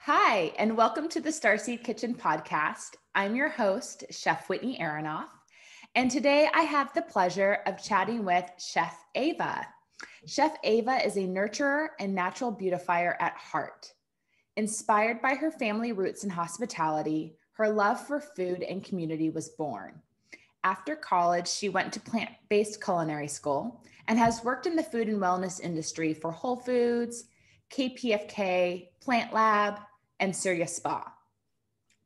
Hi, and welcome to the Starseed Kitchen podcast. I'm your host, Chef Whitney Aronoff, and today I have the pleasure of chatting with Chef Ava. Chef Ava is a nurturer and natural beautifier at heart. Inspired by her family roots in hospitality, her love for food and community was born. After college, she went to plant-based culinary school and has worked in the food and wellness industry for Whole Foods, KPFK, PlantLab, and Surya Spa.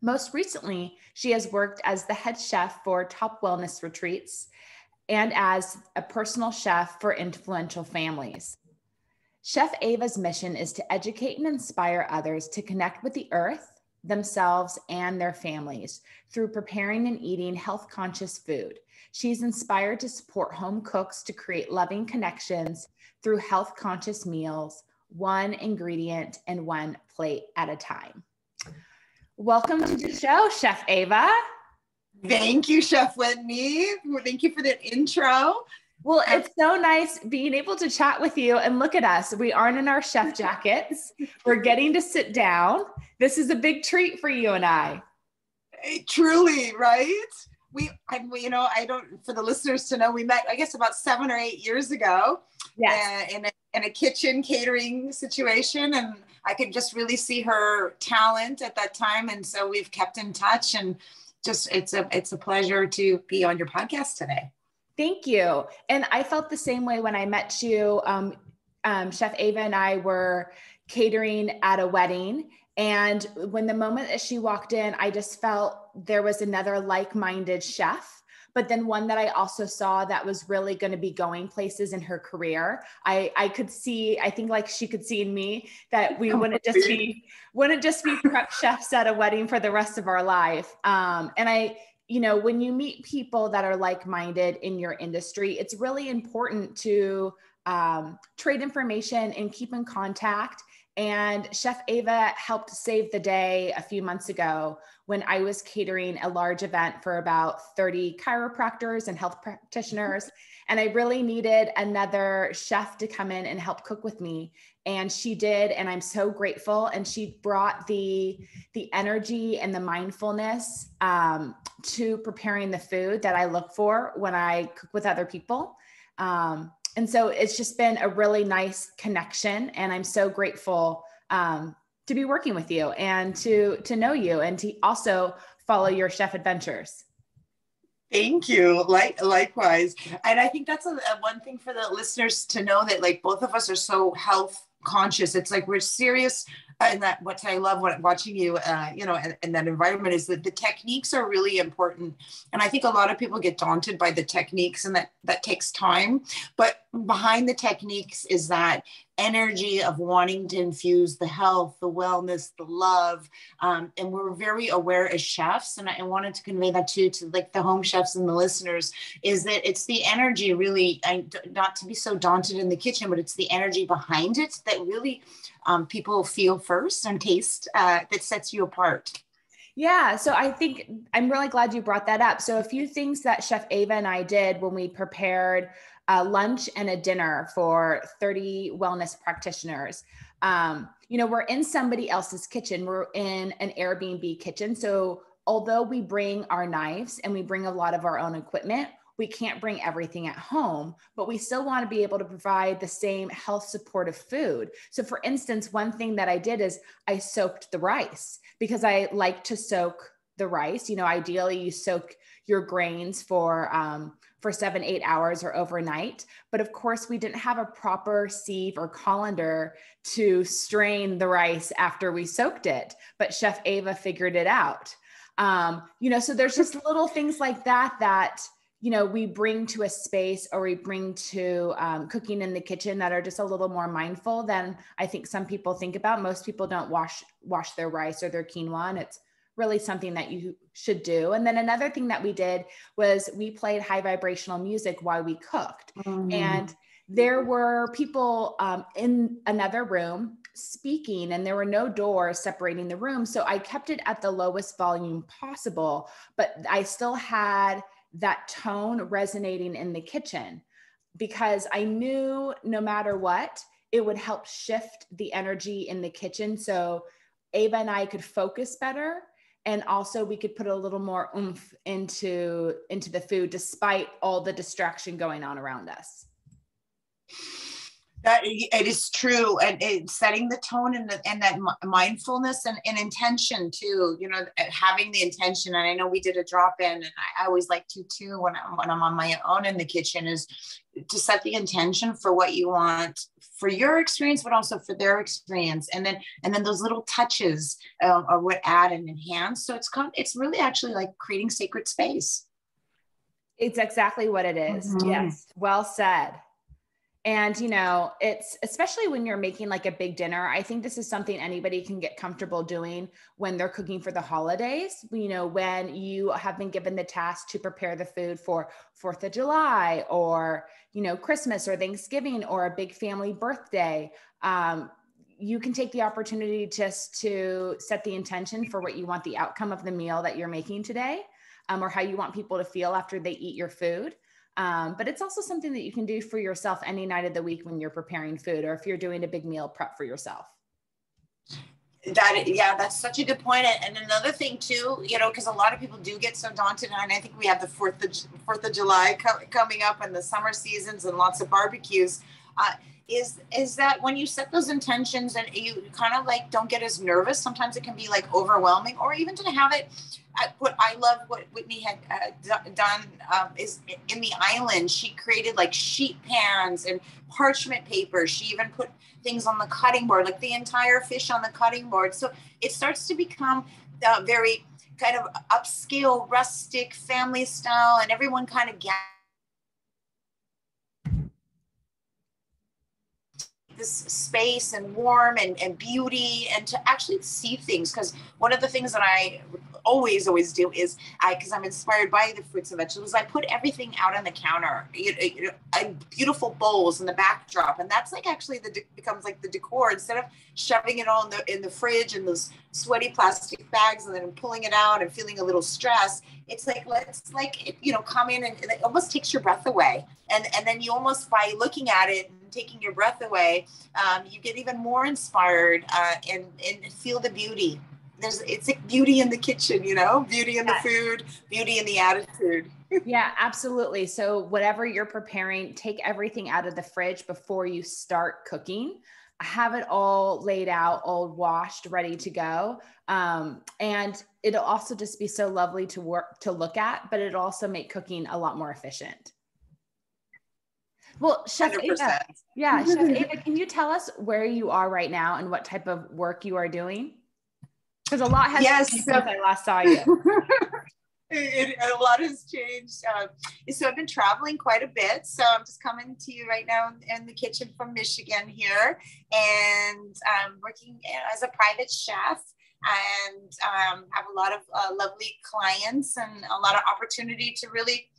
Most recently, she has worked as the head chef for top wellness retreats and as a personal chef for influential families. Chef Ava's mission is to educate and inspire others to connect with the earth, themselves, and their families through preparing and eating health-conscious food. She's inspired to support home cooks to create loving connections through health-conscious meals, one ingredient and one plate at a time. Welcome to the show, Chef Ava. Thank you, Chef Whitney. Thank you for the intro. Well, it's so nice being able to chat with you, and look at us. We aren't in our chef jackets. We're getting to sit down. This is a big treat for you and I. Truly, right? For the listeners to know, we met, I guess, about 7 or 8 years ago. Yes. In a kitchen catering situation, and I could just really see her talent at that time, and so we've kept in touch, and just it's a pleasure to be on your podcast today. Thank you. And I felt the same way when I met you. Chef Ava and I were catering at a wedding, and when the moment that she walked in, I just felt there was another like-minded chef, but then one that I also saw that was really going to be going places in her career. I could see, I think like she could see in me that we wouldn't just be prep chefs at a wedding for the rest of our life. When you meet people that are like-minded in your industry, it's really important to trade information and keep in contact. And Chef Ava helped save the day a few months ago when I was catering a large event for about 30 chiropractors and health practitioners. And I really needed another chef to come in and help cook with me. And she did, and I'm so grateful. And she brought the energy and the mindfulness to preparing the food that I look for when I cook with other people. And so it's just been a really nice connection, and I'm so grateful to be working with you and to know you and to also follow your chef adventures. Thank you. Likewise. And I think that's one thing for the listeners to know, that like both of us are so health conscious. It's like we're serious. And that what I love watching you, in that environment is that the techniques are really important. And I think a lot of people get daunted by the techniques, and that takes time. But behind the techniques is that energy of wanting to infuse the health, the wellness, the love. And we're very aware as chefs, and I wanted to convey that too, to like the home chefs and the listeners, is that it's the energy really, not to be so daunted in the kitchen, but it's the energy behind it that really people feel first and taste that sets you apart. Yeah. So I think I'm really glad you brought that up. So a few things that Chef Ava and I did when we prepared a lunch and a dinner for 30 wellness practitioners. We're in somebody else's kitchen. We're in an Airbnb kitchen. So although we bring our knives and we bring a lot of our own equipment, we can't bring everything at home, but we still want to be able to provide the same health supportive food. So for instance, one thing that I did is I soaked the rice, because I like to soak the rice. Ideally you soak your grains for 7-8 hours or overnight. But of course we didn't have a proper sieve or colander to strain the rice after we soaked it, but Chef Ava figured it out. So there's just little things like that we bring to a space, or we bring to cooking in the kitchen, that are just a little more mindful than I think some people think about. Most people don't wash their rice or their quinoa, and it's really something that you should do. And then another thing that we did was we played high vibrational music while we cooked. And there were people in another room speaking, and there were no doors separating the room. So I kept it at the lowest volume possible, but I still had that tone resonating in the kitchen, because I knew no matter what, it would help shift the energy in the kitchen. So Ava and I could focus better. And also we could put a little more oomph into the food, despite all the distraction going on around us. That it is true, and it's setting the tone and that mindfulness and intention too. You know, having the intention. And I know we did a drop in, and I always like to too when I'm on my own in the kitchen, is to set the intention for what you want for your experience, but also for their experience, and then those little touches are what add and enhance. So it's really actually like creating sacred space. It's exactly what it is. Mm-hmm. Yes, well said. And, you know, it's especially when you're making like a big dinner, I think this is something anybody can get comfortable doing when they're cooking for the holidays. You know, when you have been given the task to prepare the food for 4th of July or, you know, Christmas or Thanksgiving or a big family birthday, you can take the opportunity just to set the intention for what you want the outcome of the meal that you're making today, or how you want people to feel after they eat your food. But it's also something that you can do for yourself any night of the week when you're preparing food, or if you're doing a big meal prep for yourself. That's such a good point. And another thing too, you know, because a lot of people do get so daunted, and I think we have the 4th of July coming up, and the summer seasons and lots of barbecues, is that when you set those intentions and you kind of like don't get as nervous, sometimes it can be like overwhelming, or even to have it. What I love what Whitney had done is in the island, she created like sheet pans and parchment paper. She even put things on the cutting board, like the entire fish on the cutting board. So it starts to become very kind of upscale, rustic, family style, and everyone kind of gets this space and warm and beauty, and to actually see things. Because one of the things that I always do is because I'm inspired by the fruits and vegetables, I put everything out on the counter, beautiful bowls in the backdrop, and that's like actually becomes like the decor, instead of shoving it all in the fridge in those sweaty plastic bags and then pulling it out and feeling a little stress. It's like, let's like, you know, come in, and it almost takes your breath away, and then you almost, by looking at it and taking your breath away, you get even more inspired and feel the beauty. It's like beauty in the kitchen, you know, beauty in the food, beauty in the attitude. Yeah, absolutely. So whatever you're preparing, take everything out of the fridge before you start cooking. Have it all laid out, all washed, ready to go. And it'll also just be so lovely to look at, but it'll also make cooking a lot more efficient. Well, Chef 100%. Ava, Chef Ava, can you tell us where you are right now and what type of work you are doing? Because a lot has changed since I last saw you. A lot has changed. So I've been traveling quite a bit. So I'm just coming to you right now in the kitchen from Michigan here, and working as a private chef, and have a lot of lovely clients and a lot of opportunity to really,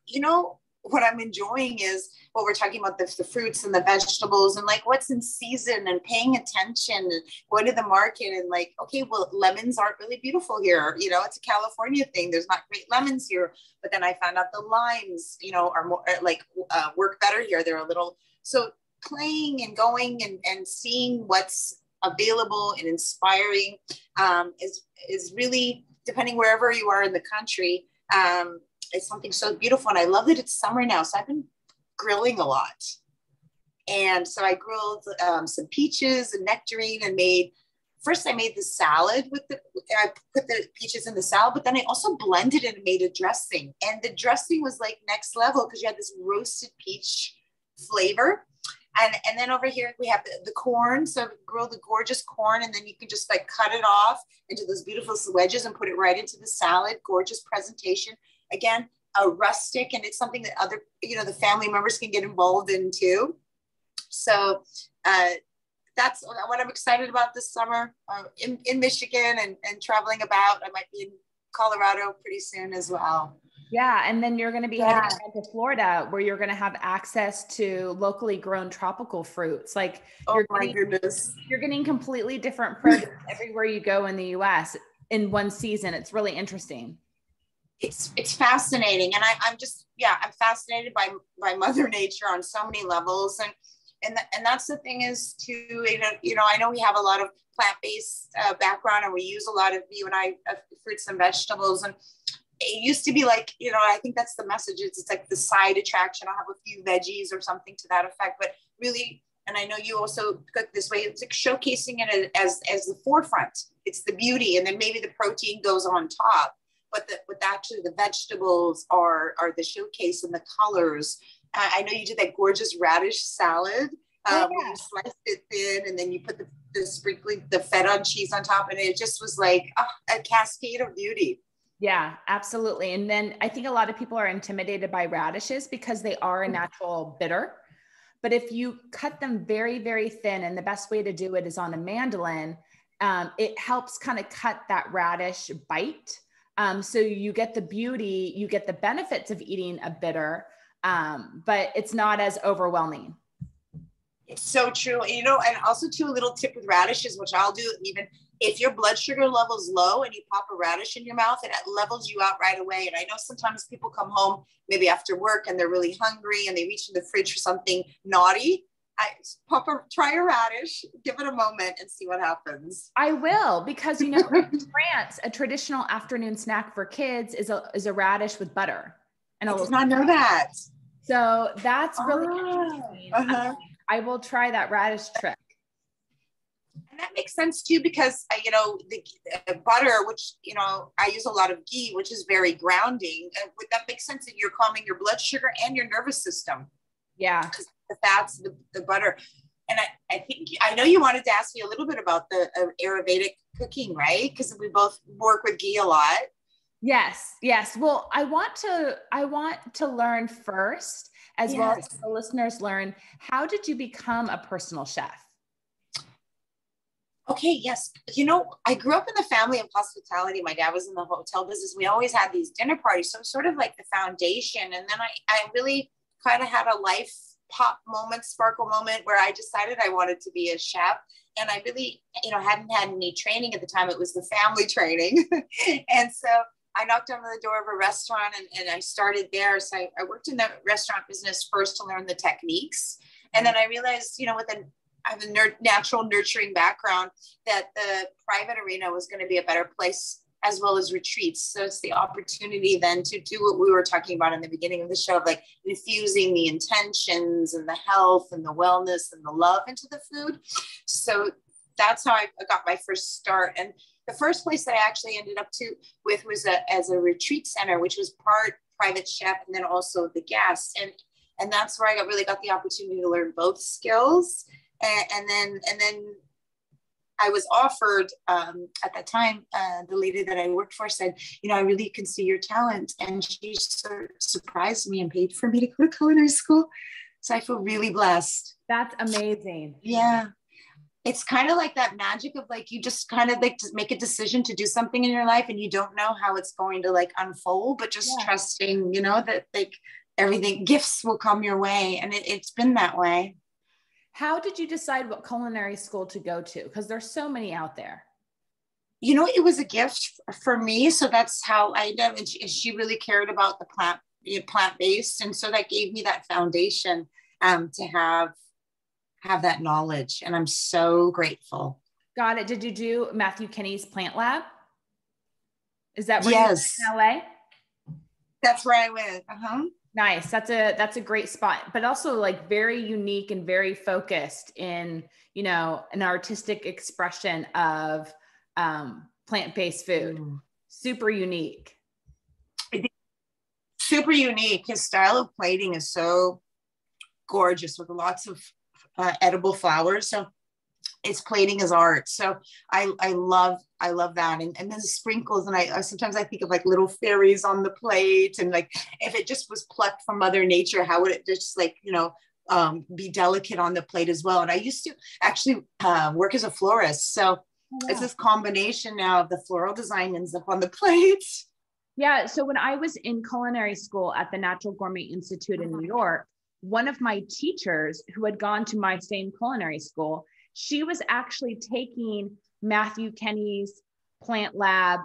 you know, what I'm enjoying is what we're talking about, the fruits and the vegetables, and like what's in season, and paying attention and going to the market, and like, okay, well, lemons aren't really beautiful here. You know, it's a California thing. There's not great lemons here. But then I found out the limes, you know, are more like work better here. They're a little, so playing and going and seeing what's available and inspiring is really, depending wherever you are in the country, it's something so beautiful. And I love that it's summer now. So I've been grilling a lot. And so I grilled some peaches and nectarine, and I made the salad I put the peaches in the salad, but then I also blended it and made a dressing. And the dressing was like next level, because you had this roasted peach flavor. And then over here we have the corn. So grill the gorgeous corn, and then you can just like cut it off into those beautiful wedges and put it right into the salad. Gorgeous presentation. Again, a rustic, and it's something that other, you know, the family members can get involved in too. So that's what I'm excited about this summer in Michigan, and traveling about. I might be in Colorado pretty soon as well. Yeah. And then you're going to be heading down to Florida, where you're going to have access to locally grown tropical fruits. Like, goodness, you're getting completely different produce everywhere you go in the US in one season. It's really interesting. It's fascinating. And I'm fascinated by Mother Nature on so many levels. And that's the thing is too, you know, I know we have a lot of plant-based background, and we use a lot of, you and I, fruits and vegetables. And it used to be like, you know, I think that's the message. It's like the side attraction. I'll have a few veggies or something to that effect, but really, and I know you also cook this way, it's like showcasing it as the forefront. It's the beauty, and then maybe the protein goes on top, but actually the vegetables are the showcase, and the colors. I know you did that gorgeous radish salad. Where you sliced it thin, and then you put the sprinkling, the feta cheese on top, and it just was like a cascade of beauty. Yeah, absolutely. And then I think a lot of people are intimidated by radishes because they are a natural bitter. But if you cut them very, very thin, and the best way to do it is on a mandolin, it helps kind of cut that radish bite. So you get the beauty, you get the benefits of eating a bitter, but it's not as overwhelming. It's so true. You know, and also too, a little tip with radishes, which I'll do, even if your blood sugar level's low and you pop a radish in your mouth, it levels you out right away. And I know sometimes people come home maybe after work and they're really hungry and they reach in the fridge for something naughty. Try a radish, give it a moment and see what happens. I will, because, you know, in France, a traditional afternoon snack for kids is a radish with butter. And I did not know that. So that's really interesting. I will try that radish trick. And that makes sense too, because, you know, the butter, which, you know, I use a lot of ghee, which is very grounding. That makes sense that you're calming your blood sugar and your nervous system. Yeah. Because the fats, the butter. And I know you wanted to ask me a little bit about the Ayurvedic cooking, right? Because we both work with ghee a lot. Yes. Yes. Well, I want to learn first, as well as the listeners learn, how did you become a personal chef? Okay, yes. You know, I grew up in the family of hospitality. My dad was in the hotel business. We always had these dinner parties. So sort of like the foundation. And then I really kind of had a life pop moment, sparkle moment where I decided I wanted to be a chef. And I really, you know, hadn't had any training at the time. It was the family training. And so I knocked on the door of a restaurant and I started there. So I worked in the restaurant business first to learn the techniques. And then I realized, you know, I have a natural nurturing background, that the private arena was going to be a better place, as well as retreats. So it's the opportunity then to do what we were talking about in the beginning of the show, of like infusing the intentions and the health and the wellness and the love into the food. So that's how I got my first start. And the first place that I actually ended up with was as a retreat center, which was part private chef and then also the guests. And that's where I really got the opportunity to learn both skills. And then I was offered at that time, the lady that I worked for said, you know, I really can see your talent. And she sort of surprised me and paid for me to go to culinary school. So I feel really blessed. That's amazing. Yeah. It's kind of like that magic of like, you just kind of like to make a decision to do something in your life and you don't know how it's going to like unfold, but just trusting, you know, that like everything, gifts will come your way. And it's been that way. How did you decide what culinary school to go to? Because there's so many out there. You know, it was a gift for me. So that's how I did. And she really cared about the plant-based. And so that gave me that foundation to have that knowledge. And I'm so grateful. Got it. Did you do Matthew Kenny's PlantLab? Is that where yes. you went in LA? That's where I went. Nice. That's a great spot, but also like very unique and very focused in, you know, an artistic expression of plant-based food. Super unique. Super unique. His style of plating is so gorgeous with lots of edible flowers. So its plating is art. So I love that. And then the sprinkles. And I sometimes I think of like little fairies on the plate, and like, if it just was plucked from Mother Nature, how would it just like, you know, be delicate on the plate as well. And I used to actually work as a florist. So it's this combination now of the floral design ends up on the plate. Yeah. So when I was in culinary school at the Natural Gourmet Institute in New York, one of my teachers who had gone to my same culinary school, she was actually taking Matthew Kenny's PlantLab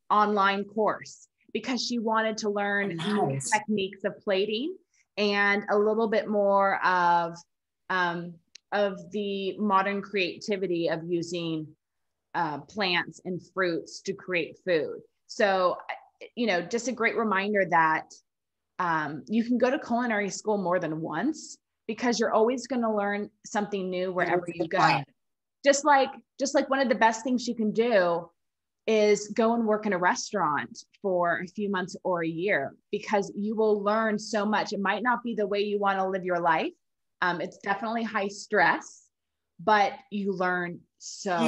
online course because she wanted to learn new techniques of plating and a little bit more of the modern creativity of using plants and fruits to create food. So, just a great reminder that you can go to culinary school more than once, because you're always going to learn something new wherever you go. Just like one of the best things you can do is go and work in a restaurant for a few months or a year, because you will learn so much. It might not be the way you want to live your life. It's definitely high stress, but you learn so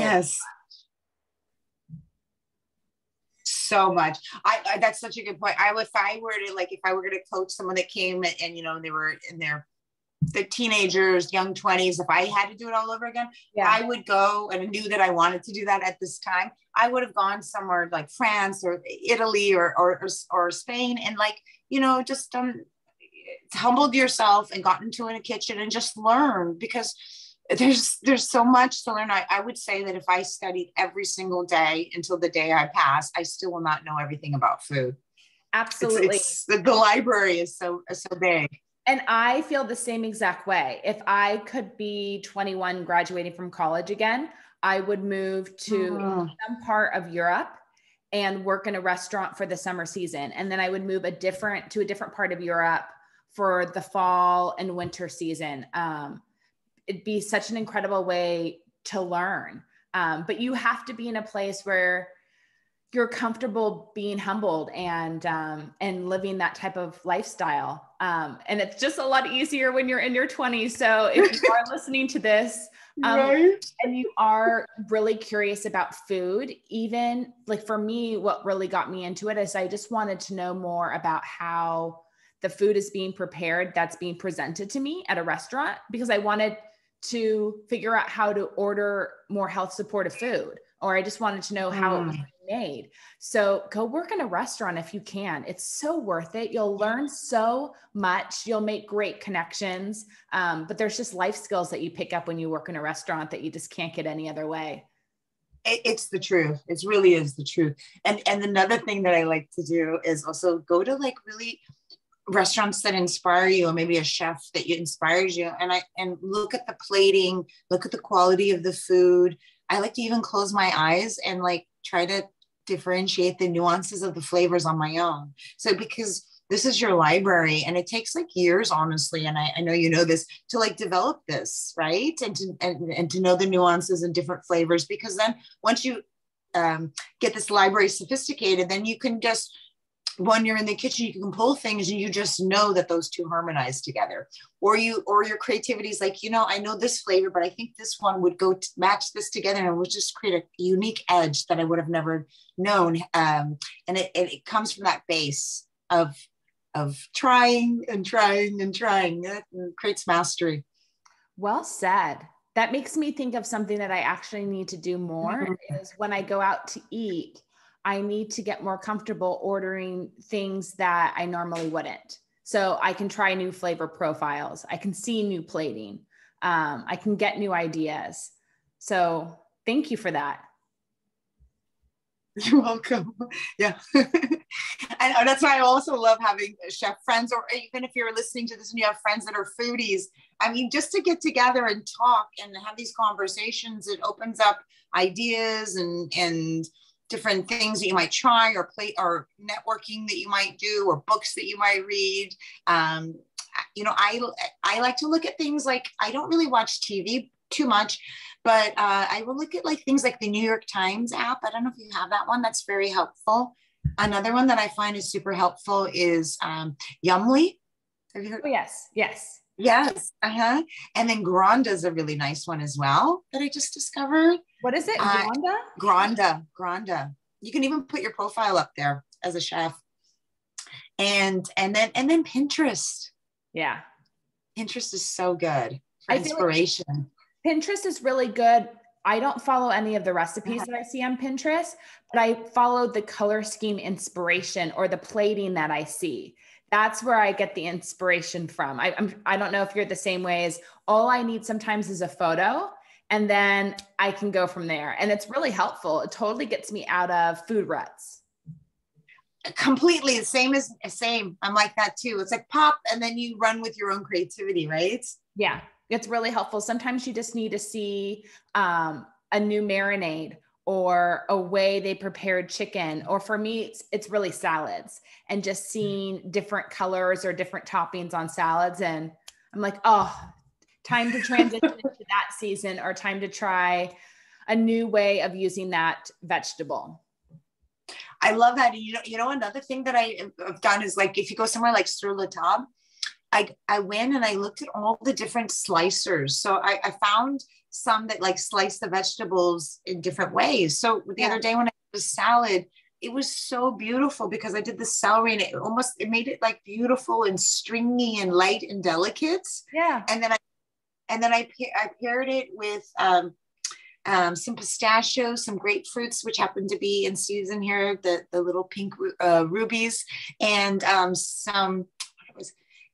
much. I that's such a good point. If I were to coach someone that came and they were in the teenagers, young 20s, if I had to do it all over again, I would go, and I knew that I wanted to do that at this time. I would have gone somewhere like France or Italy or Spain, and just humbled yourself and got into a kitchen and just learned, because there's so much to learn. I would say that if I studied every single day until the day I pass, I still will not know everything about food. Absolutely. The library is so big. And I feel the same exact way. If I could be 21 graduating from college again, I would move to some part of Europe and work in a restaurant for the summer season. And then I would move to a different part of Europe for the fall and winter season. It'd be such an incredible way to learn. But you have to be in a place where you're comfortable being humbled and living that type of lifestyle. And it's just a lot easier when you're in your 20s. So if you are listening to this, and you are really curious about food, even like for me, what really got me into it is I just wanted to know more about how the food is being prepared that's being presented to me at a restaurant, because I wanted to figure out how to order more health supportive food, or I just wanted to know how it was made. So go work in a restaurant if you can. It's so worth it. You'll learn so much. You'll make great connections. But there's just life skills that you pick up when you work in a restaurant that you just can't get any other way. It's the truth. It really is the truth. And another thing that I like to do is also go to really restaurants that inspire you, or maybe a chef that inspires you, and look at the plating, look at the quality of the food. I like to even close my eyes and try to differentiate the nuances of the flavors on my own. So because this is your library, and it takes years, honestly, and I know you know this, to develop this, right? And to know the nuances and different flavors, because then once you get this library sophisticated, then you can just, when you're in the kitchen, you can pull things and you just know that those two harmonize together. Or your creativity is I know this flavor, but I think this one would go to match this together, and it would just create a unique edge that I would have never known. And it comes from that base of trying and trying and trying. That creates mastery. Well said. That makes me think of something that I actually need to do more is when I go out to eat, I need to get more comfortable ordering things that I normally wouldn't. So I can try new flavor profiles. I can see new plating. I can get new ideas. So thank you for that. You're welcome. Yeah. And that's why I also love having chef friends, or even if you're listening to this and you have friends that are foodies, I mean, just to get together and talk and have these conversations, it opens up ideas and different things that you might try, or play, or networking that you might do, or books that you might read. I like to look at things I don't really watch TV too much, but I will look at things like the New York Times app. I don't know if you have that one. That's very helpful. Another one that I find is super helpful is Yumly. Have you heard? Oh, yes. Yes. And then Granda is a really nice one as well that I just discovered. What is it? Granda? Granda. You can even put your profile up there as a chef. And then Pinterest. Yeah. Pinterest is so good for inspiration. Pinterest is really good. I don't follow any of the recipes that I see on Pinterest, but I follow the color scheme inspiration or the plating that I see. That's where I get the inspiration from. I don't know if you're the same way. As all I need sometimes is a photo, and then I can go from there. And it's really helpful. It totally gets me out of food ruts. Completely. Same. I'm like that too. It's pop, and then you run with your own creativity, right? Yeah. It's really helpful. Sometimes you just need to see a new marinade or a way they prepared chicken. Or for me, it's really salads and just seeing different colors or different toppings on salads. And I'm like, oh, time to transition into that season, or time to try a new way of using that vegetable. I love that. And you know, another thing that I've done is, like, if you go somewhere like Sur La Table, I went and I looked at all the different slicers. So I found some that like slice the vegetables in different ways. So the other day when I did a salad, it was so beautiful because I did the celery and it made it like beautiful and stringy and light and delicate. Yeah. And then I paired it with some pistachios, some grapefruits, which happen to be in season here, the little pink rubies, and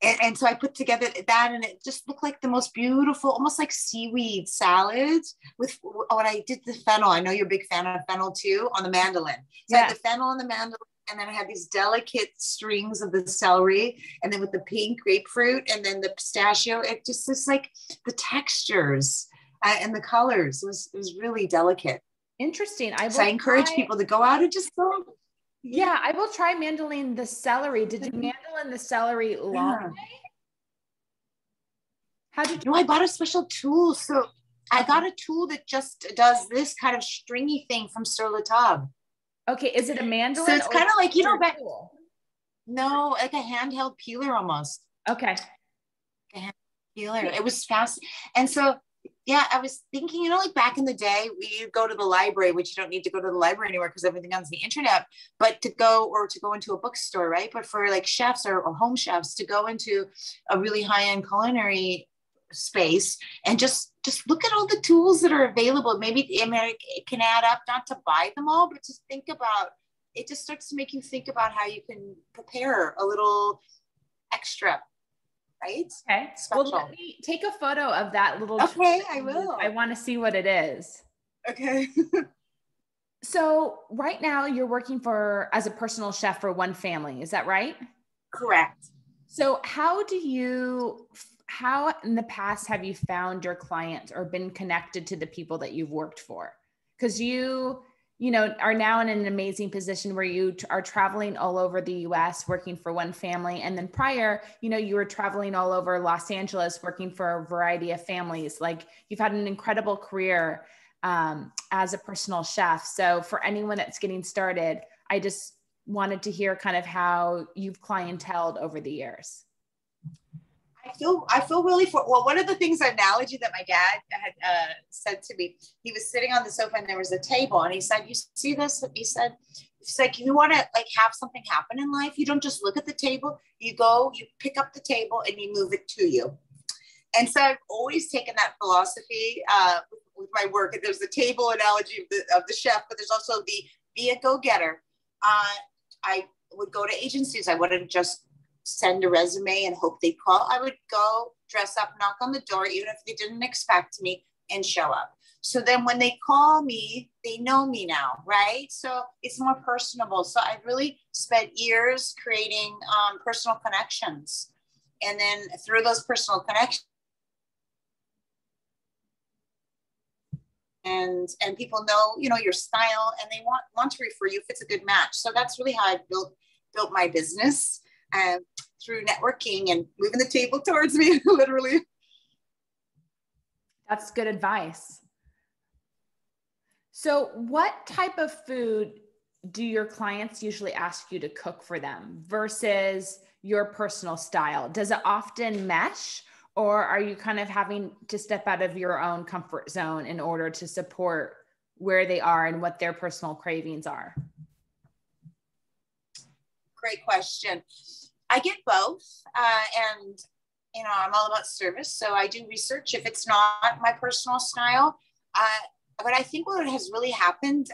and so I put together that, and it just looked like the most beautiful, almost like seaweed salad with what I did the fennel. I know you're a big fan of fennel too, on the mandolin. So I had the fennel on the mandolin, and then I had these delicate strings of the celery, and then with the pink grapefruit, and then the pistachio. It just is like the textures and the colors. It was really delicate. Interesting. I encourage people to go out and just go. Yeah, I will try mandolin the celery. Did you mandolin the celery long way? How did you? No, I bought a special tool. So I got a tool that just does this kind of stringy thing from Sur La Table. Okay, is it a mandolin? So it's kind of like, no, like a handheld peeler almost. Okay. A handheld peeler. It was fast. And so, yeah, I was thinking, like back in the day, we go to the library, which you don't need to go to the library anymore because everything's on the internet, but to go into a bookstore, right? But for like chefs or home chefs to go into a really high-end culinary space and just look at all the tools that are available. Maybe it can add up, not to buy them all, but just think about it. Just starts to make you think about how you can prepare a little extra. Right? Okay. Special. Well, let me take a photo of that little. Okay, I will. I want to see what it is. Okay. So right now you're working as a personal chef for one family. Is that right? Correct. So how in the past have you found your clients or been connected to the people that you've worked for? Because you are now in an amazing position where you are traveling all over the US working for one family. And then prior, you were traveling all over Los Angeles working for a variety of families. Like, you've had an incredible career as a personal chef. So for anyone that's getting started, I just wanted to hear kind of how you've clienteled over the years. I feel really one of the things, analogy that my dad had said to me, he was sitting on the sofa and there was a table, and he said, you see this? He said, it's like, you want to like have something happen in life. You don't just look at the table, you pick up the table and you move it to you. And so I've always taken that philosophy with my work. And there's the table analogy of the chef, but there's also be a go-getter. I would go to agencies. I wouldn't just send a resume and hope they call. I would go, dress up, knock on the door, even if they didn't expect me, and show up. So then when they call me, they know me now, right? So it's more personable. So I've really spent years creating personal connections. And then through those personal connections, and people know, your style, and they want to refer you if it's a good match. So that's really how I built my business. Through networking and moving the table towards me, literally. That's good advice. So what type of food do your clients usually ask you to cook for them versus your personal style? Does it often mesh, or are you kind of having to step out of your own comfort zone in order to support where they are and what their personal cravings are? Great question. I get both. And, I'm all about service. So I do research if it's not my personal style. But I think what has really happened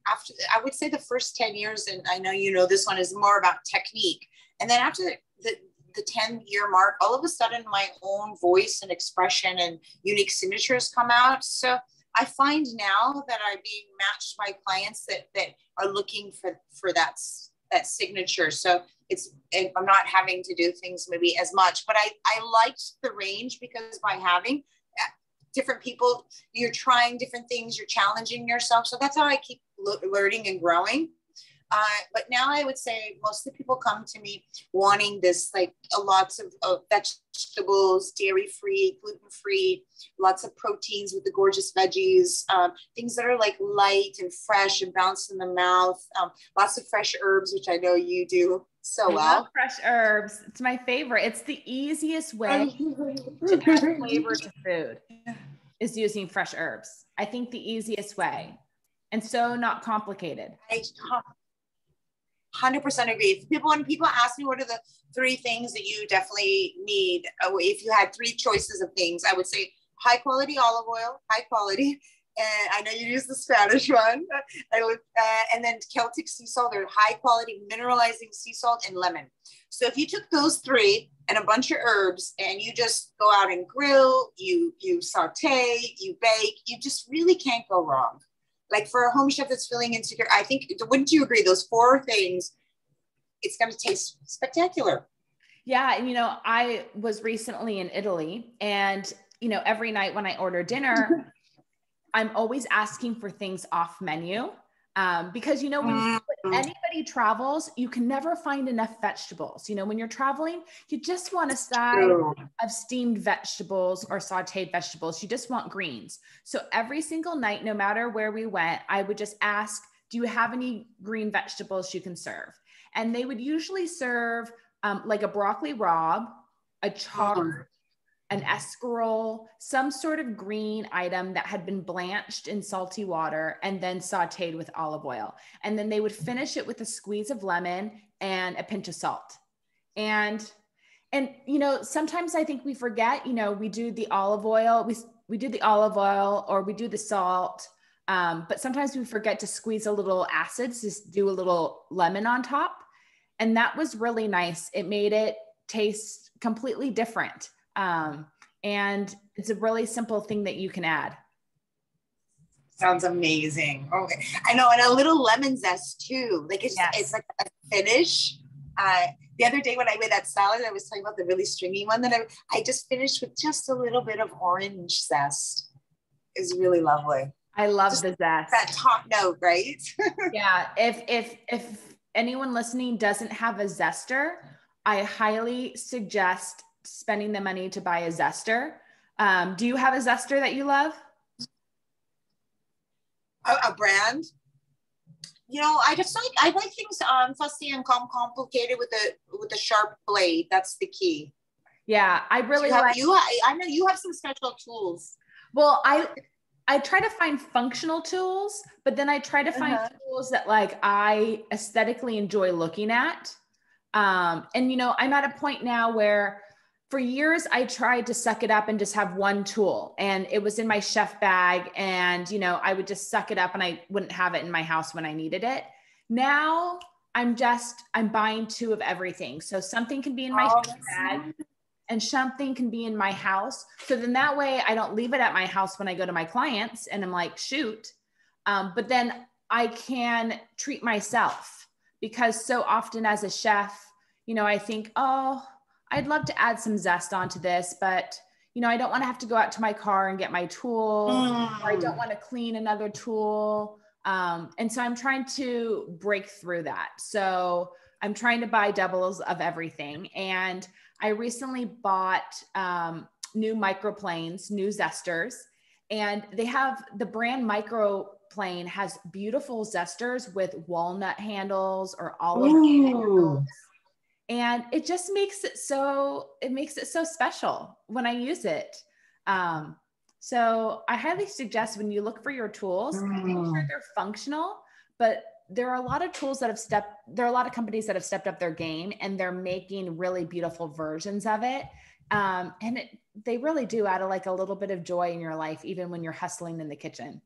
after, I would say the first 10 years, and I know this one is more about technique. And then after the 10-year mark, all of a sudden my own voice and expression and unique signatures come out. So I find now that I'm being matched by clients that are looking for that signature. So I'm not having to do things maybe as much, but I liked the range because by having, different people, you're trying different things, you're challenging yourself. So that's how I keep learning and growing. But now I would say most of the people come to me wanting this, like lots of vegetables, dairy-free, gluten-free, lots of proteins with the gorgeous veggies, things that are like light and fresh and bounce in the mouth, lots of fresh herbs, which I know you do so well. I love fresh herbs. It's my favorite. It's the easiest way to add flavor to food is using fresh herbs. I think the easiest way, and so not complicated. I 100% agree. When people ask me what are the 3 things that you definitely need, if you had 3 choices of things, I would say high quality olive oil, high quality. And I know you use the Spanish one. And then Celtic sea salt, or high quality mineralizing sea salt, and lemon. So if you took those 3 and a bunch of herbs and you just go out and grill, you saute, you bake, you just really can't go wrong. Like for a home chef that's feeling insecure, I think, wouldn't you agree? Those 4 things, it's going to taste spectacular. Yeah. And, I was recently in Italy, and, every night when I order dinner, I'm always asking for things off menu. Because, when anybody travels, you can never find enough vegetables. When you're traveling, you just want a side of steamed vegetables or sauteed vegetables. You just want greens. So every single night, no matter where we went, I would just ask, do you have any green vegetables you can serve? And they would usually serve like a broccoli rabe, a chard, an escarole, some sort of green item that had been blanched in salty water and then sauteed with olive oil. And then they would finish it with a squeeze of lemon and a pinch of salt. And sometimes I think we forget, we do the olive oil, we do the olive oil, or we do the salt. But sometimes we forget to squeeze a little acids, just do a little lemon on top. And that was really nice. It made it taste completely different. And it's a really simple thing that you can add. Sounds amazing. Okay. I know. And a little lemon zest too. Like it's like a finish. The other day when I made that salad, I was talking about the really stringy one that I just finished with just a little bit of orange zest. It's really lovely. I love the zest. That top note, right? Yeah. If anyone listening doesn't have a zester, I highly suggest spending the money to buy a zester. Do you have a zester that you love? A brand? I like things fussy and complicated with a sharp blade. That's the key. Yeah, I really I know you have some special tools. Well, I try to find functional tools, but then I try to find tools that like I aesthetically enjoy looking at. And I'm at a point now where for years I tried to suck it up and just have one tool, and it was in my chef bag, and I would just suck it up and I wouldn't have it in my house when I needed it. Now I'm buying 2 of everything. So something can be in my chef bag and something can be in my house. So then that way I don't leave it at my house when I go to my clients and I'm like, shoot. But then I can treat myself, because so often as a chef, I think, oh, I'd love to add some zest onto this, but I don't want to have to go out to my car and get my tool, or I don't want to clean another tool. And so I'm trying to break through that. So I'm trying to buy doubles of everything. And I recently bought new microplanes, new zesters, and they have the brand Microplane has beautiful zesters with walnut handles or olive handles. And it just makes it so special when I use it. So I highly suggest when you look for your tools, make sure they're functional, but there are a lot of companies that have stepped up their game, and they're making really beautiful versions of it. They really do add a little bit of joy in your life, even when you're hustling in the kitchen.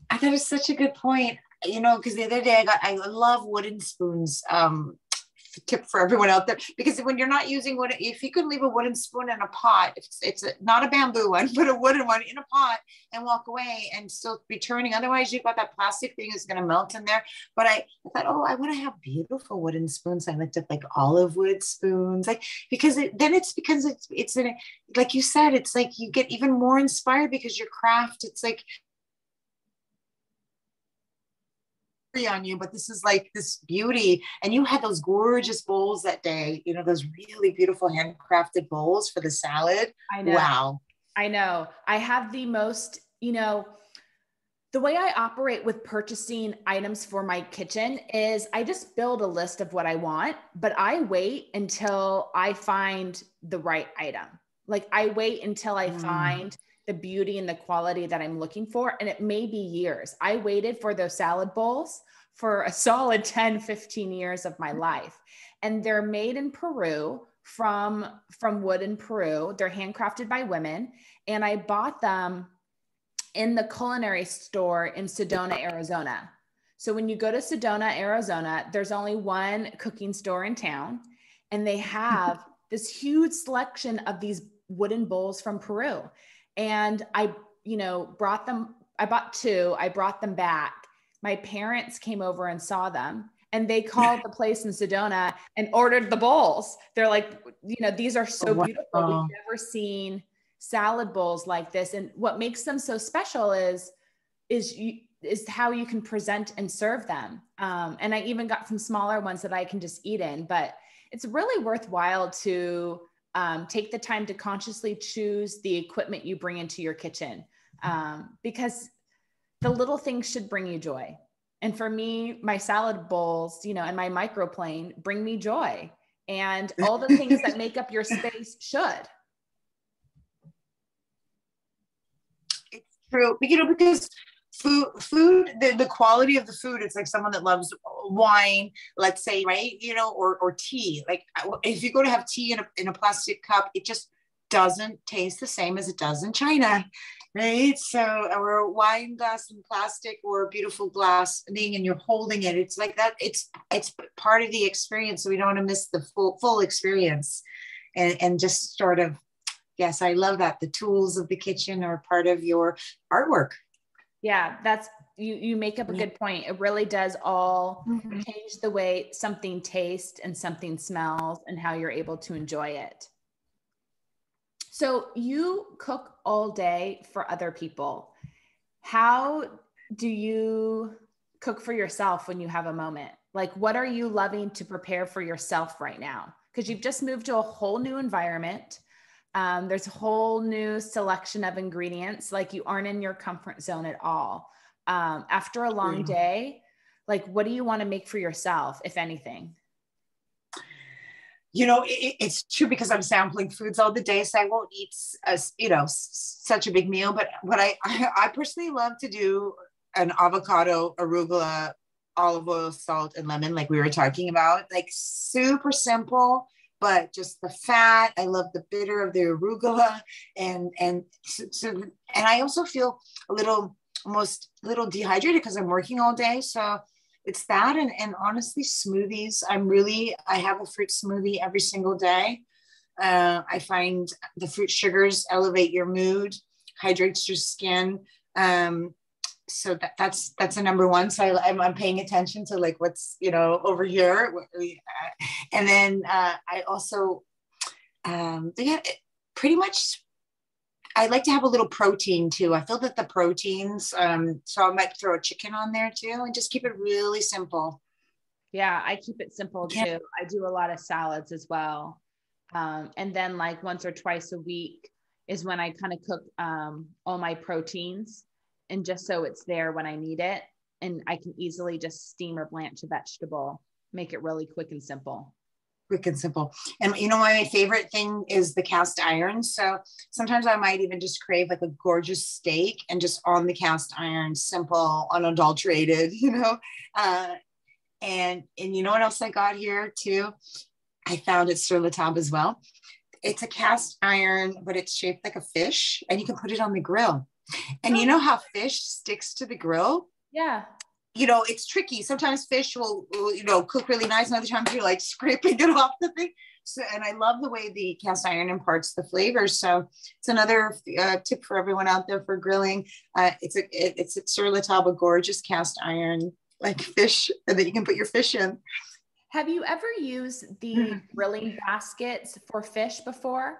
I thought it was such a good point, because the other day I love wooden spoons tip for everyone out there, because when you're not using wood, if you could leave a wooden spoon in a pot, not a bamboo one, but a wooden one in a pot, and walk away and still be turning. Otherwise, you've got that plastic thing is going to melt in there. But I thought, oh, I want to have beautiful wooden spoons. I looked at like olive wood spoons, like, because it's like you said, it's like you get even more inspired because your craft, it's like on you, but this is like this beauty. And you had those gorgeous bowls that day, you know, those really beautiful handcrafted bowls for the salad. I know. Wow. I know. I have the most, you know, the way I operate with purchasing items for my kitchen is I just build a list of what I want, but I wait until I find the right item. Like I wait until I find the beauty and the quality that I'm looking for. And it may be years. I waited for those salad bowls for a solid 10, 15 years of my life. And they're made in Peru from wood in Peru. They're handcrafted by women. And I bought them in the Culinary store in Sedona, Arizona. So when you go to Sedona, Arizona, there's only one cooking store in town. And they have this huge selection of these wooden bowls from Peru. And I, you know, brought them, I bought two, I brought them back. My parents came over and saw them, and they called the place in Sedona and ordered the bowls. They're like, you know, these are so beautiful. We've never seen salad bowls like this. And what makes them so special is how you can present and serve them. And I even got some smaller ones that I can just eat in, but it's really worthwhile to take the time to consciously choose the equipment you bring into your kitchen, because the little things should bring you joy. And for me, my salad bowls, you know, and my microplane bring me joy, and all the things that make up your space should. It's true, you know, because food, the quality of the food, it's like someone that loves wine, let's say, right, you know, or tea. Like if you go to have tea in a plastic cup, it just doesn't taste the same as it does in China, right? So, or a wine glass in plastic, or a beautiful glass thing, and you're holding it, it's like that, it's part of the experience. So we don't want to miss the full experience, and just sort of, yes, I love that the tools of the kitchen are part of your artwork. Yeah, that's, you make up a good point. It really does all change the way something tastes and something smells and how you're able to enjoy it. So you cook all day for other people. How do you cook for yourself when you have a moment? Like, what are you loving to prepare for yourself right now? Because you've just moved to a whole new environment. There's a whole new selection of ingredients. Like, you aren't in your comfort zone at all. After a long day, like, what do you want to make for yourself, if anything? You know, it's true, because I'm sampling foods all the day, so I won't eat, you know, such a big meal. But what I personally love to do, an avocado, arugula, olive oil, salt, and lemon, like we were talking about, like super simple, but just the fat. I love the bitter of the arugula, and I also feel almost a little dehydrated because I'm working all day. So it's that, and honestly, smoothies. I have a fruit smoothie every single day. I find the fruit sugars elevate your mood, hydrates your skin. So that's a number one. So I'm paying attention to like what's, you know, over here. And then I also, pretty much, I like to have a little protein too. I feel that the proteins, so I might throw a chicken on there too, and just keep it really simple. Yeah, I keep it simple too. I do a lot of salads as well. And then like once or twice a week is when I kind of cook all my proteins, and just so it's there when I need it. And I can easily just steam or blanch a vegetable, make it really quick and simple. Quick and simple. And you know, my favorite thing is the cast iron. So sometimes I might even just crave like a gorgeous steak, and just on the cast iron, simple, unadulterated, you know. And you know what else I got here too? I found it sur la table as well. It's a cast iron, but it's shaped like a fish, and you can put it on the grill. And you know how fish sticks to the grill? Yeah. you know, it's tricky. Sometimes fish will, you know, cook really nice, and other times you're like scraping it off the thing. So, and I love the way the cast iron imparts the flavors. So it's another tip for everyone out there for grilling. It's a sur la table, gorgeous cast iron, like fish that you can put your fish in. Have you ever used the grilling baskets for fish before?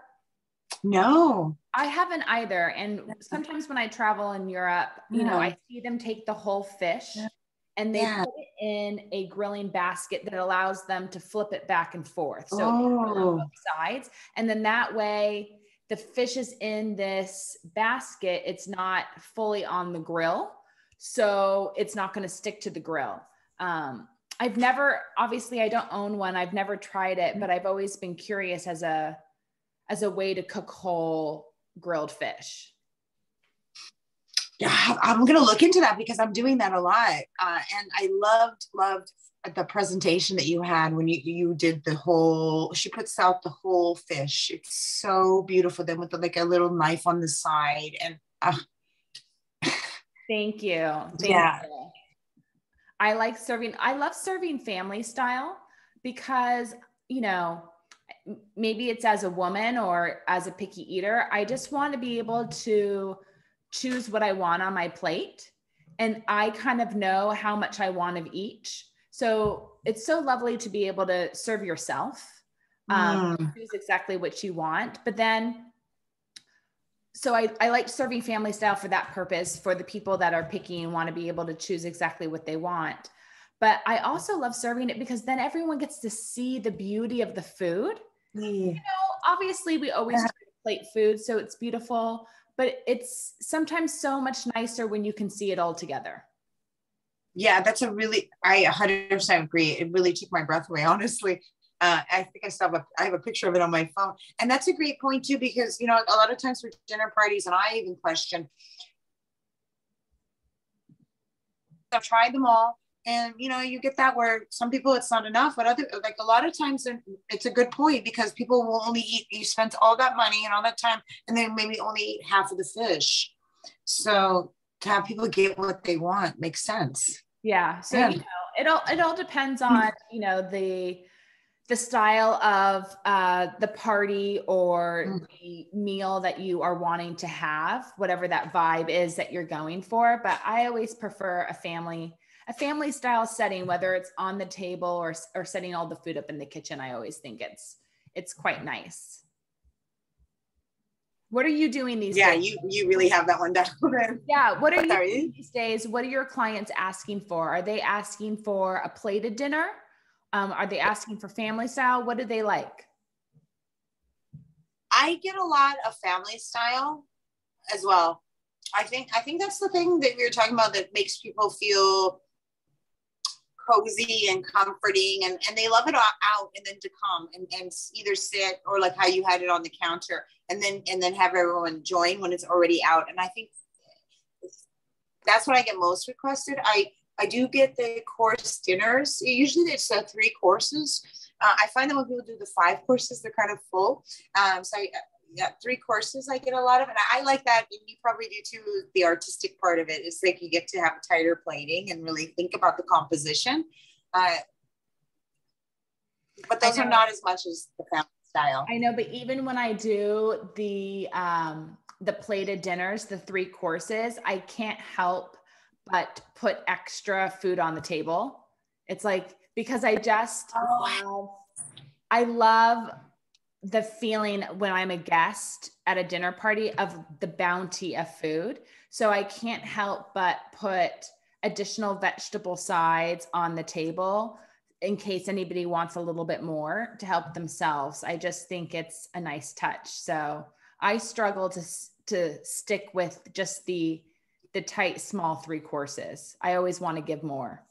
No. I haven't either. And sometimes when I travel in Europe, you know, I see them take the whole fish and they put it in a grilling basket that allows them to flip it back and forth. So on both sides. And then that way the fish is in this basket. It's not fully on the grill. So it's not going to stick to the grill. I've never, obviously I don't own one. I've never tried it, but I've always been curious as a way to cook whole grilled fish. Yeah, I'm going to look into that because I'm doing that a lot. And I loved the presentation that you had when you did the whole, she puts out the whole fish. It's so beautiful. Then with like a little knife on the side and Thank you. Thank you. I love serving family style because, you know, maybe it's as a woman or as a picky eater, I just want to be able to choose what I want on my plate. And I kind of know how much I want of each. So it's so lovely to be able to serve yourself, choose exactly what you want. But then, so I like serving family style for that purpose, for the people that are picky and want to be able to choose exactly what they want. But I also love serving it because then everyone gets to see the beauty of the food. You know, obviously we always try to plate food, so it's beautiful, but it's sometimes so much nicer when you can see it all together. Yeah, I 100% agree. It really took my breath away, honestly. I think I have a picture of it on my phone. And that's a great point too, because, you know, a lot of times for dinner parties, and I even question, I've tried them all. And, you know, you get that where some people it's not enough, but like a lot of times it's a good point because people will only eat, you spent all that money and all that time, and then maybe only eat half of the fish. So to have people get what they want makes sense. Yeah. So, you know, it all depends on, you know, the style of the party or the meal that you are wanting to have, whatever that vibe is that you're going for. But I always prefer a family style setting, whether it's on the table or setting all the food up in the kitchen. I always think it's quite nice. What are you doing these days? Yeah, you really have that one down. Yeah. What are you doing these days? What are your clients asking for? Are they asking for a plated dinner? Are they asking for family style? What do they like? I get a lot of family style as well. I think that's the thing that we were talking about that makes people feel cozy and comforting, and they love it out and then to come and either sit or like how you had it on the counter and then have everyone join when it's already out. And I think that's what I get most requested. I do get the course dinners. Usually it's 3 courses. I find that when people do the 5 courses, they're kind of full. So 3 courses I get a lot of, and I like that. And you probably do too. The artistic part of it is like you get to have tighter plating and really think about the composition. But those are not as much as the family style. I know, but even when I do the plated dinners, the 3 courses, I can't help but put extra food on the table. It's like, because I love the feeling when I'm a guest at a dinner party of the bounty of food. So I can't help but put additional vegetable sides on the table in case anybody wants a little bit more to help themselves. I just think it's a nice touch. So I struggle to stick with just the tight, small 3 courses. I always want to give more.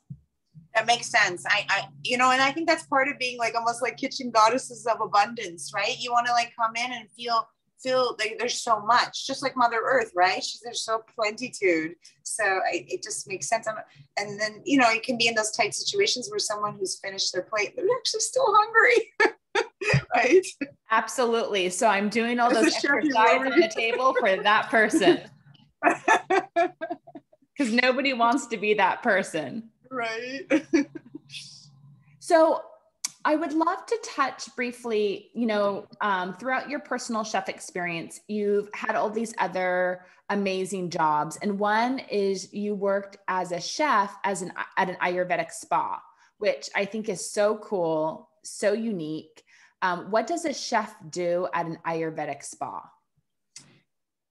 That makes sense. I you know, and I think that's part of being like almost like kitchen goddesses of abundance, right? You want to like come in and feel like there's so much, just like Mother Earth, right? There's so plenitude. So it just makes sense. And then, you know, you can be in those tight situations where someone who's finished their plate, they're actually still hungry, right? Absolutely. So I'm doing all those extra sides on the table for that person. Because nobody wants to be that person. Right. So I would love to touch briefly, throughout your personal chef experience, you've had all these other amazing jobs. And one is you worked as a chef at an Ayurvedic spa, which I think is so cool, so unique. What does a chef do at an Ayurvedic spa?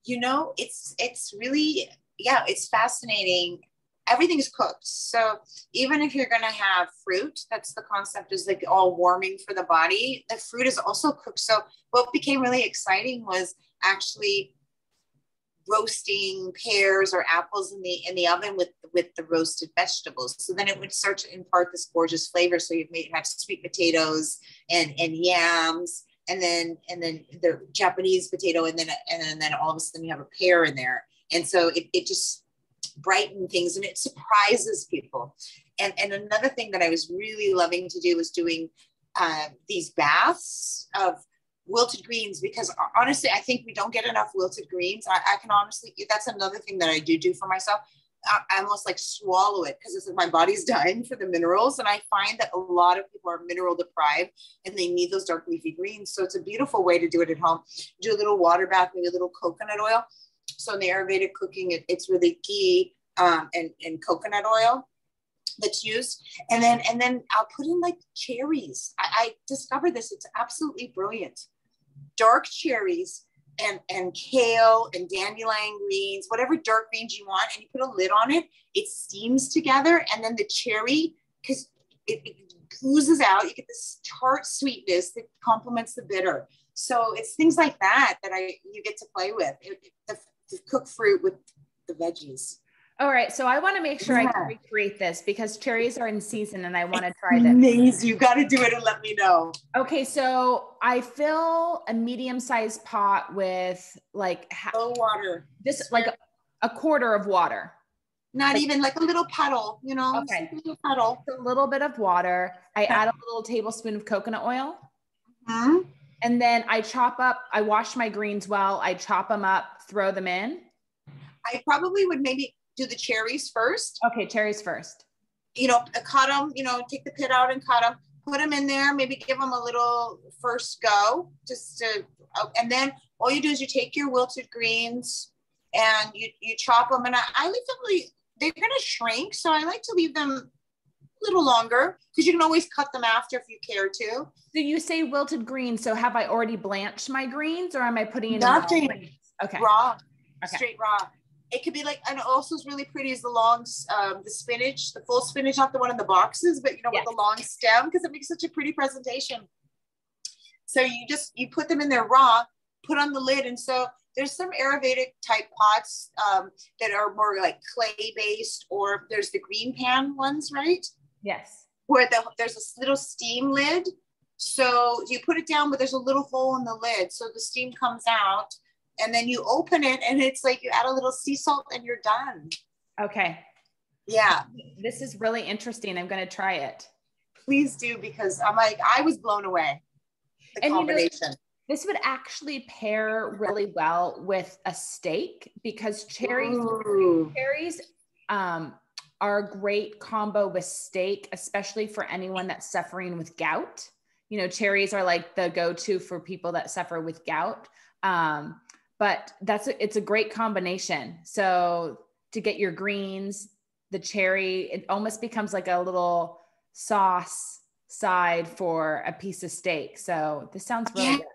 It's really, it's fascinating. Everything is cooked. So even if you're going to have fruit, that's the concept, is like all warming for the body. The fruit is also cooked. So what became really exciting was actually roasting pears or apples in the oven with the roasted vegetables. So then it would start to impart this gorgeous flavor. So you may have sweet potatoes and yams, and then the Japanese potato, and then all of a sudden you have a pear in there. And so it just brighten things, and it surprises people. And another thing that I was really loving to do was doing these baths of wilted greens, because honestly, I think we don't get enough wilted greens. I can honestly, that's another thing that I do for myself. I almost like swallow it, because it's like my body's dying for the minerals. And I find that a lot of people are mineral deprived and they need those dark leafy greens. So it's a beautiful way to do it at home. Do a little water bath, maybe a little coconut oil. So in the Ayurvedic cooking, it's really ghee and coconut oil that's used. And then I'll put in like cherries. I discovered this. It's absolutely brilliant. Dark cherries and kale and dandelion greens, whatever dark greens you want. And you put a lid on it. It steams together. And then the cherry, because it oozes out, you get this tart sweetness that complements the bitter. So it's things like that you get to play with. The cooked fruit with the veggies. All right. So I want to make sure I can recreate this, because cherries are in season and I want to try this. Amazing. You got to do it and let me know. Okay. So I fill a medium-sized pot with like water. This like a quarter of water. Not even like a little puddle, Okay. A little puddle. A little bit of water. I add a little tablespoon of coconut oil. Mm-hmm. And then I wash my greens well. I chop them up, throw them in. I probably would maybe do the cherries first. Okay, cherries first. Cut them, take the pit out and cut them, put them in there, maybe give them a little first go, and then all you do is you take your wilted greens and you chop them. And I leave them, they're going to shrink. So I like to leave them a little longer, because you can always cut them after if you care to. So you say wilted greens. So have I already blanched my greens, or am I putting in nothing? Okay. Raw, okay. Straight raw. It could be like, and also is really pretty is the long, the spinach, the full spinach, not the one in the boxes, but with the long stem, because it makes such a pretty presentation. So you put them in there raw, put on the lid. And so there's some Ayurvedic type pots that are more like clay based, or there's the green pan ones, right? Yes. Where there's a little steam lid. So you put it down, but there's a little hole in the lid. So the steam comes out, and then you open it, and it's like you add a little sea salt and you're done. Okay. Yeah. This is really interesting. I'm going to try it. Please do, because I was blown away. The combination. This would actually pair really well with a steak, because cherries are a great combo with steak, especially for anyone that's suffering with gout. Cherries are like the go-to for people that suffer with gout. But it's a great combination. So to get your greens, the cherry, it almost becomes like a little sauce side for a piece of steak. So this sounds really good.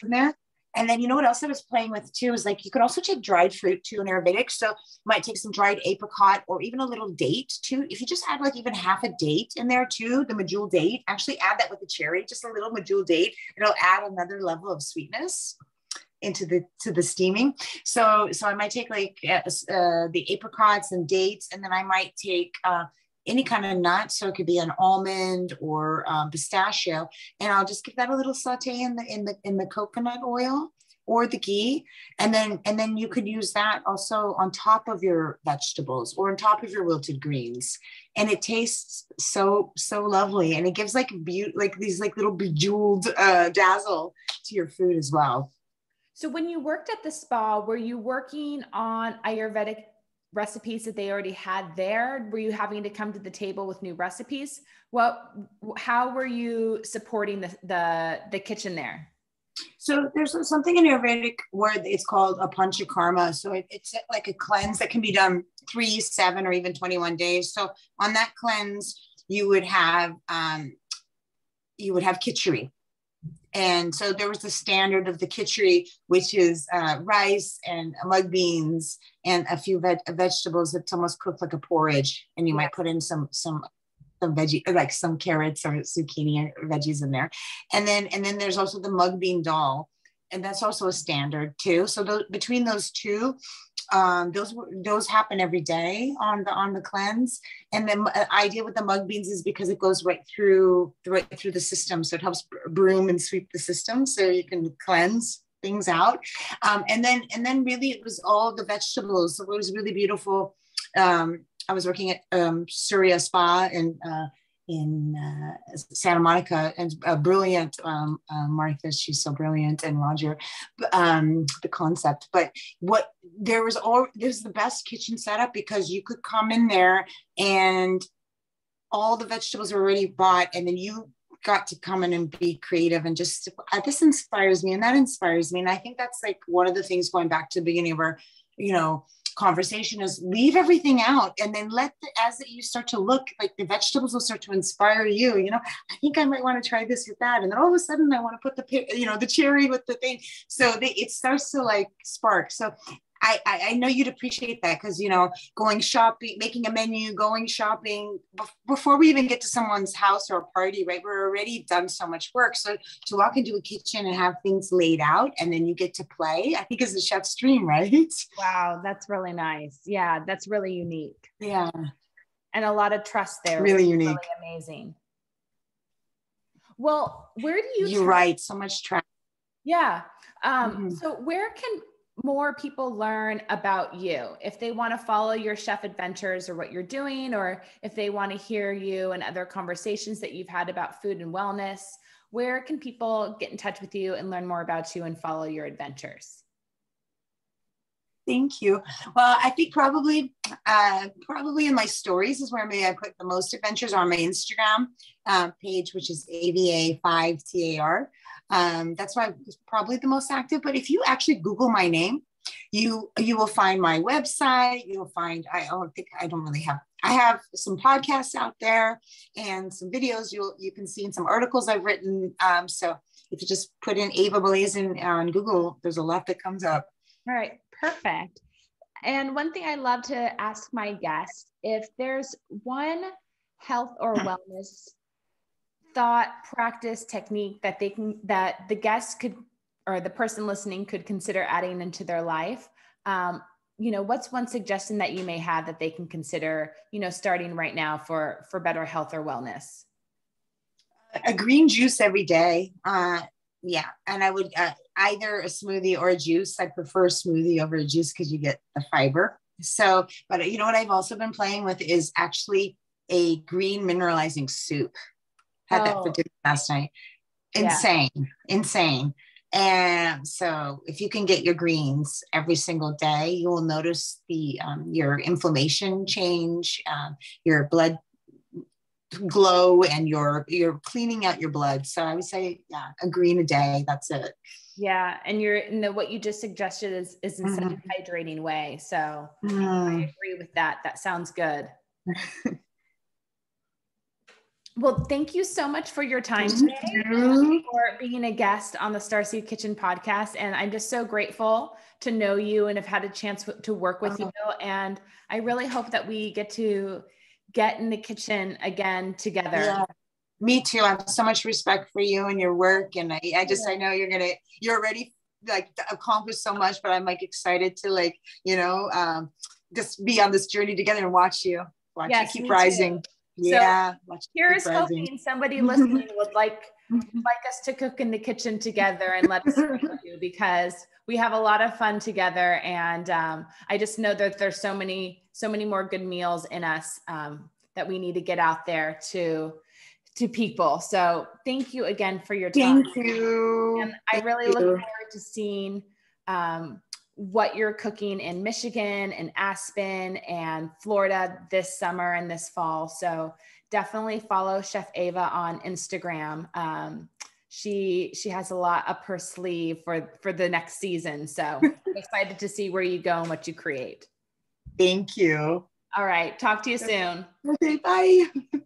There. And then what else I was playing with too is like you could also take dried fruit too in Ayurvedic. So you might take some dried apricot or even a little date too. If you just add like even half a date in there too, the medjool date, actually add that with the cherry, just a little medjool date. It'll add another level of sweetness into the steaming. So I might take like the apricots and dates, and then I might take any kind of nut. So it could be an almond or pistachio, and I'll just give that a little saute in the coconut oil or the ghee. And then you could use that also on top of your vegetables or on top of your wilted greens. And it tastes so lovely. And it gives like these like little bejeweled dazzle to your food as well. So when you worked at the spa, were you working on Ayurvedic recipes that they already had there? Were you having to come to the table with new recipes? How were you supporting the kitchen there? So there's something in Ayurvedic where it's called a panchakarma. So it's like a cleanse that can be done 3, 7, or even 21 days. So on that cleanse, you would have khichdi. And so there was the standard of the khichdi, which is rice and mung beans and a few vegetables that's almost cooked like a porridge. And you might put in some veggie, like some carrots or zucchini or veggies in there. And then there's also the mung bean dal. And that's also a standard too. So between those two, those happen every day on the cleanse. And the idea with the mung beans is because it goes right through the system, so it helps broom and sweep the system, so you can cleanse things out. And then really it was all the vegetables. So it was really beautiful. I was working at Surya Spa in Santa Monica, and brilliant Martha, she's so brilliant, and Roger, the concept. But there's the best kitchen setup, because you could come in there and all the vegetables are already bought, and then you got to come in and be creative, and just this inspires me and that inspires me. And I think that's like one of the things, going back to the beginning of our conversation, is leave everything out, and then as you start to look, like the vegetables will start to inspire you. I think I might want to try this with that, and then all of a sudden I want to put the cherry with the thing. So it starts to like spark. So I know you'd appreciate that, because going shopping, making a menu, going shopping before we even get to someone's house or a party, right? We're already done so much work. So to walk into a kitchen and have things laid out, and then you get to play, I think is the chef's dream, right? Wow, that's really nice. Yeah, that's really unique. Yeah, and a lot of trust there. Really unique, really amazing. Well, where do you? You're right. So much trust. Yeah. So where can more people learn about you if they want to follow your chef adventures or what you're doing, or if they want to hear you and other conversations that you've had about food and wellness? Where can people get in touch with you and learn more about you and follow your adventures? Thank you. Well, I think probably in my stories is where maybe I put the most adventures, on my Instagram page, which is AVA5TAR. That's why it's probably the most active. But if you actually Google my name, you will find my website. You'll find, I have some podcasts out there and some videos you can see, and some articles I've written. So if you just put in Ava Malazian on Google, there's a lot that comes up. All right, perfect. And one thing I love to ask my guests, if there's one health or wellness thought, practice, technique that the guest could, or the person listening could consider adding into their life, what's one suggestion that you may have that they can consider, starting right now for better health or wellness? A green juice every day. Yeah. And I would either a smoothie or a juice. I prefer a smoothie over a juice because you get the fiber. So, but what I've also been playing with is actually a green mineralizing soup. Had that for dinner last night. Insane. And so if you can get your greens every single day, you will notice your inflammation change, your blood glow, and you're cleaning out your blood. So I would say, a green a day. That's it. Yeah. And what you just suggested is in such a hydrating way. So I agree with that. That sounds good. Well, thank you so much for your time today, for being a guest on the Starseed Kitchen podcast. And I'm just so grateful to know you and have had a chance to work with you. And I really hope that we get in the kitchen again together. Yeah, me too. I have so much respect for you and your work. And I know you're already like accomplished so much, but I'm like excited to just be on this journey together and watch you keep rising. Too. Yeah. So here's hoping somebody listening would like us to cook in the kitchen together and let us know you, because we have a lot of fun together. And I just know that there's so many more good meals in us that we need to get out there to people. So thank you again for your time. Thank you. And I really look forward to seeing what you're cooking in Michigan and Aspen and Florida this summer and this fall. So definitely follow Chef Ava on Instagram. She has a lot up her sleeve for the next season. So I'm excited to see where you go and what you create. Thank you. All right. Talk to you soon. Okay, bye.